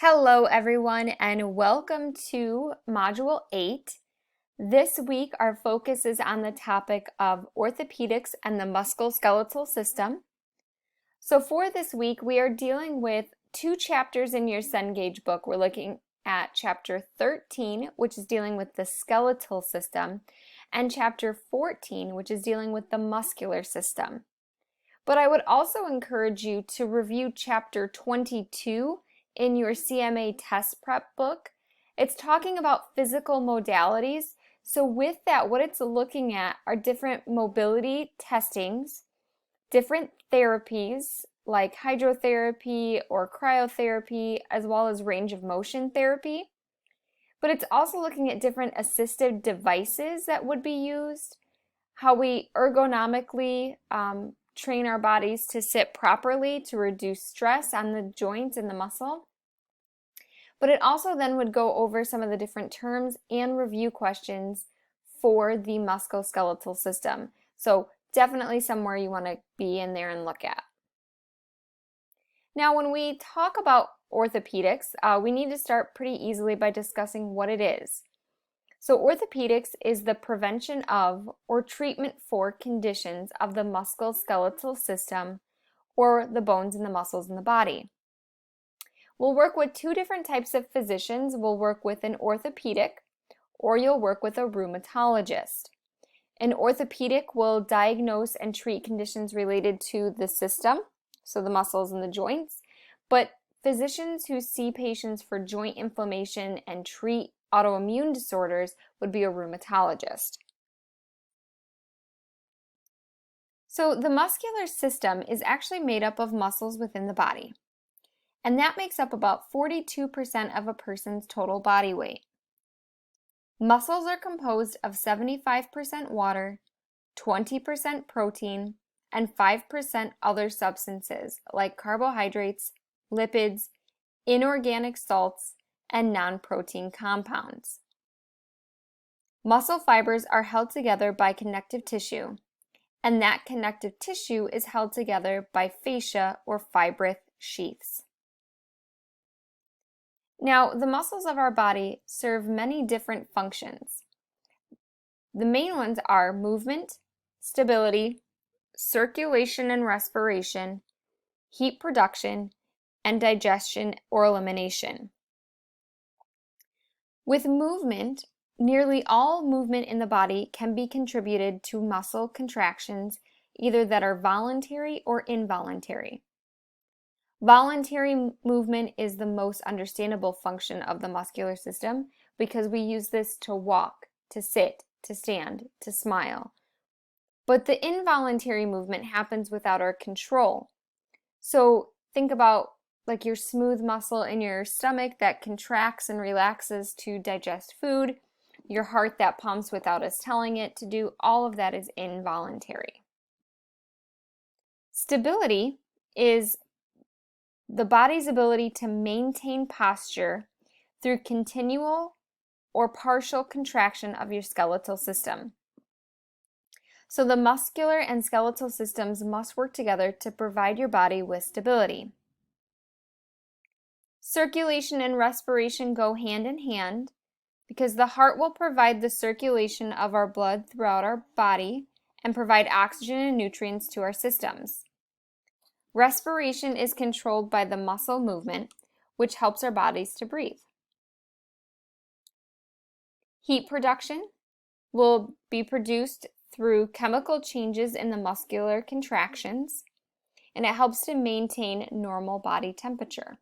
Hello everyone and welcome to Module 8. This week our focus is on the topic of orthopedics and the musculoskeletal system. So for this week we are dealing with two chapters in your Cengage book. We're looking at chapter 13, which is dealing with the skeletal system, and chapter 14, which is dealing with the muscular system. But I would also encourage you to review chapter 22 in your CMA test prep book. It's talking about physical modalities. So with that, what it's looking at are different mobility testings, different therapies like hydrotherapy or cryotherapy, as well as range of motion therapy. But it's also looking at different assistive devices that would be used, how we ergonomically train our bodies to sit properly to reduce stress on the joints and the muscle. But it also then would go over some of the different terms and review questions for the musculoskeletal system. So definitely somewhere you want to be in there and look at. Now when we talk about orthopedics, we need to start pretty easily by discussing what it is. So orthopedics is the prevention of or treatment for conditions of the musculoskeletal system or the bones and the muscles in the body. We'll work with two different types of physicians. We'll work with an orthopedic or you'll work with a rheumatologist. An orthopedic will diagnose and treat conditions related to the system, so the muscles and the joints, but physicians who see patients for joint inflammation and treat autoimmune disorders would be a rheumatologist. So the muscular system is actually made up of muscles within the body, and that makes up about 42% of a person's total body weight. Muscles are composed of 75% water, 20% protein, and 5% other substances like carbohydrates, lipids, inorganic salts, and non-protein compounds. Muscle fibers are held together by connective tissue, and that connective tissue is held together by fascia or fibrous sheaths. Now, the muscles of our body serve many different functions. The main ones are movement, stability, circulation and respiration, heat production, and digestion or elimination. With movement, nearly all movement in the body can be contributed to muscle contractions, either that are voluntary or involuntary. Voluntary movement is the most understandable function of the muscular system because we use this to walk, to sit, to stand, to smile. But the involuntary movement happens without our control. So think about like your smooth muscle in your stomach that contracts and relaxes to digest food, your heart that pumps without us telling it to do, all of that is involuntary. Stability is the body's ability to maintain posture through continual or partial contraction of your skeletal system. So the muscular and skeletal systems must work together to provide your body with stability. Circulation and respiration go hand in hand because the heart will provide the circulation of our blood throughout our body and provide oxygen and nutrients to our systems. Respiration is controlled by the muscle movement, which helps our bodies to breathe. Heat production will be produced through chemical changes in the muscular contractions, and it helps to maintain normal body temperature.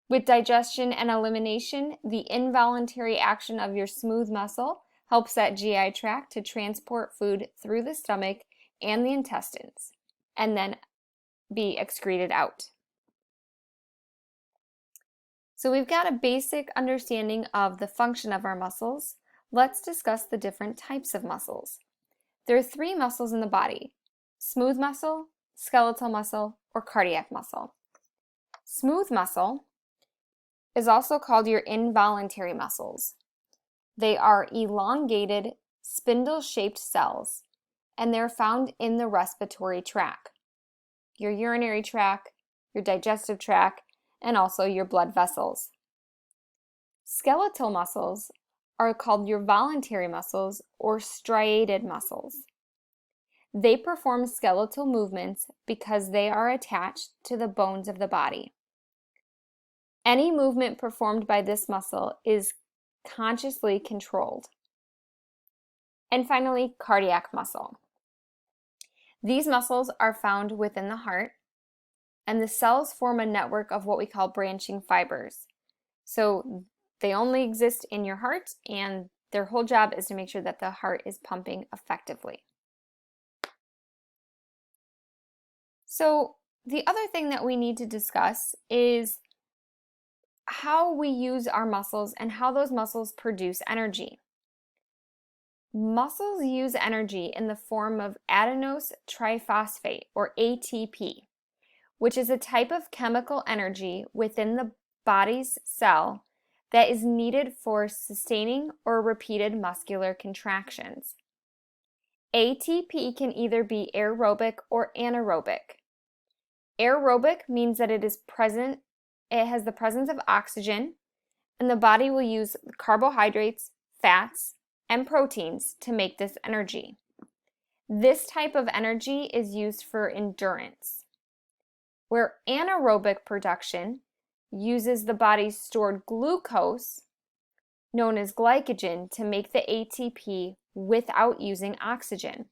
With digestion and elimination, the involuntary action of your smooth muscle helps that GI tract to transport food through the stomach and the intestines, and then be excreted out. So we've got a basic understanding of the function of our muscles. Let's discuss the different types of muscles. There are three muscles in the body: smooth muscle, skeletal muscle, or cardiac muscle. Smooth muscle is also called your involuntary muscles. They are elongated, spindle-shaped cells, and they're found in the respiratory tract, your urinary tract, your digestive tract, and also your blood vessels. Skeletal muscles are called your voluntary muscles or striated muscles. They perform skeletal movements because they are attached to the bones of the body. Any movement performed by this muscle is consciously controlled. And finally, cardiac muscle. These muscles are found within the heart, and the cells form a network of what we call branching fibers. So they only exist in your heart, and their whole job is to make sure that the heart is pumping effectively. So the other thing that we need to discuss is how we use our muscles and how those muscles produce energy. Muscles use energy in the form of adenose triphosphate, or ATP, which is a type of chemical energy within the body's cell that is needed for sustaining or repeated muscular contractions. ATP can either be aerobic or anaerobic. Aerobic means that it has the presence of oxygen, and the body will use carbohydrates, fats, and proteins to make this energy. This type of energy is used for endurance, where anaerobic production uses the body's stored glucose, known as glycogen, to make the ATP without using oxygen.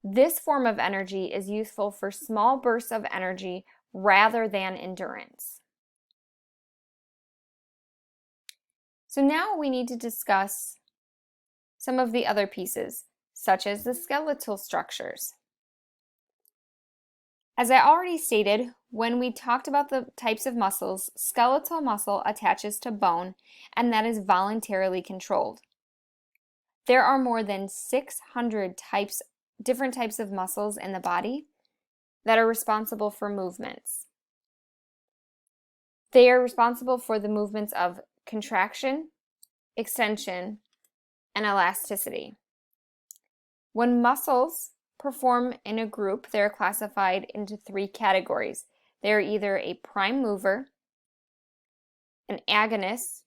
This form of energy is useful for small bursts of energy rather than endurance. So now we need to discuss some of the other pieces, such as the skeletal structures. As I already stated, when we talked about the types of muscles, skeletal muscle attaches to bone, and that is voluntarily controlled. There are more than 600 different types of muscles in the body that are responsible for movements. They are responsible for the movements of contraction, extension, and elasticity. When muscles perform in a group, they're classified into 3 categories. They're either a prime mover, an agonist,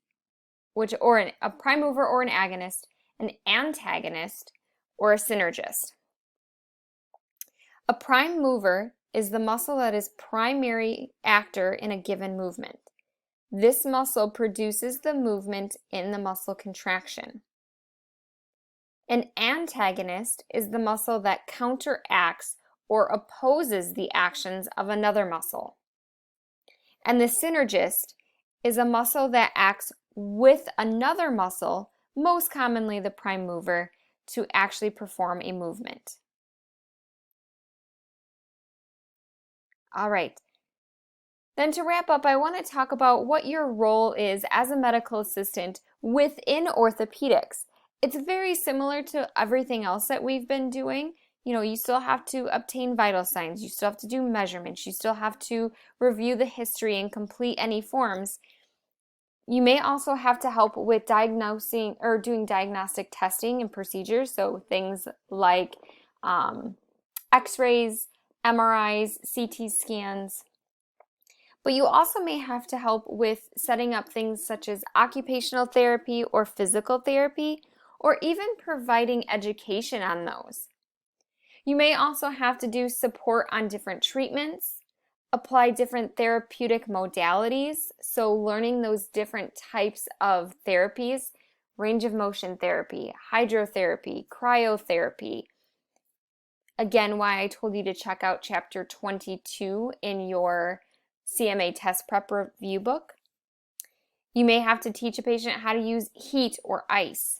a prime mover or an agonist, an antagonist, or a synergist. A prime mover is the muscle that is primary actor in a given movement. This muscle produces the movement in the muscle contraction. An antagonist is the muscle that counteracts or opposes the actions of another muscle. And the synergist is a muscle that acts with another muscle, most commonly the prime mover, to actually perform a movement. All right. Then to wrap up, I want to talk about what your role is as a medical assistant within orthopedics. It's very similar to everything else that we've been doing. You still have to obtain vital signs, you still have to do measurements, you still have to review the history and complete any forms. You may also have to help with diagnosing or doing diagnostic testing and procedures, so things like x-rays, MRIs, CT scans. But you also may have to help with setting up things such as occupational therapy or physical therapy, or even providing education on those. You may also have to do support on different treatments, apply different therapeutic modalities, so learning those different types of therapies, range of motion therapy, hydrotherapy, cryotherapy. Again, why I told you to check out chapter 22 in your CMA test prep review book. You may have to teach a patient how to use heat or ice.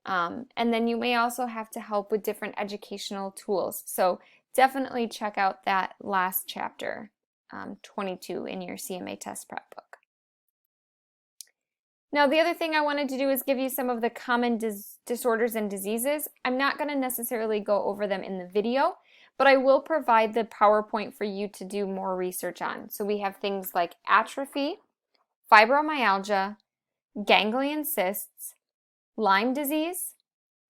And then you may also have to help with different educational tools. So definitely check out that last chapter, 22 in your CMA test prep book. Now, the other thing I wanted to do is give you some of the common disorders and diseases. I'm not going to necessarily go over them in the video, but I will provide the PowerPoint for you to do more research on. So we have things like atrophy, fibromyalgia, ganglion cysts, Lyme disease,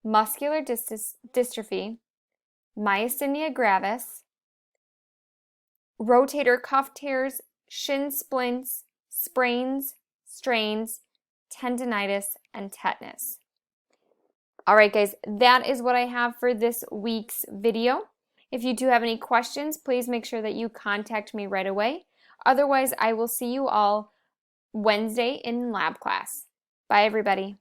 muscular dystrophy, myasthenia gravis, rotator cuff tears, shin splints, sprains, strains, tendinitis, and tetanus. All right, guys, that is what I have for this week's video. If you do have any questions, please make sure that you contact me right away. Otherwise, I will see you all Wednesday in lab class. Bye, everybody.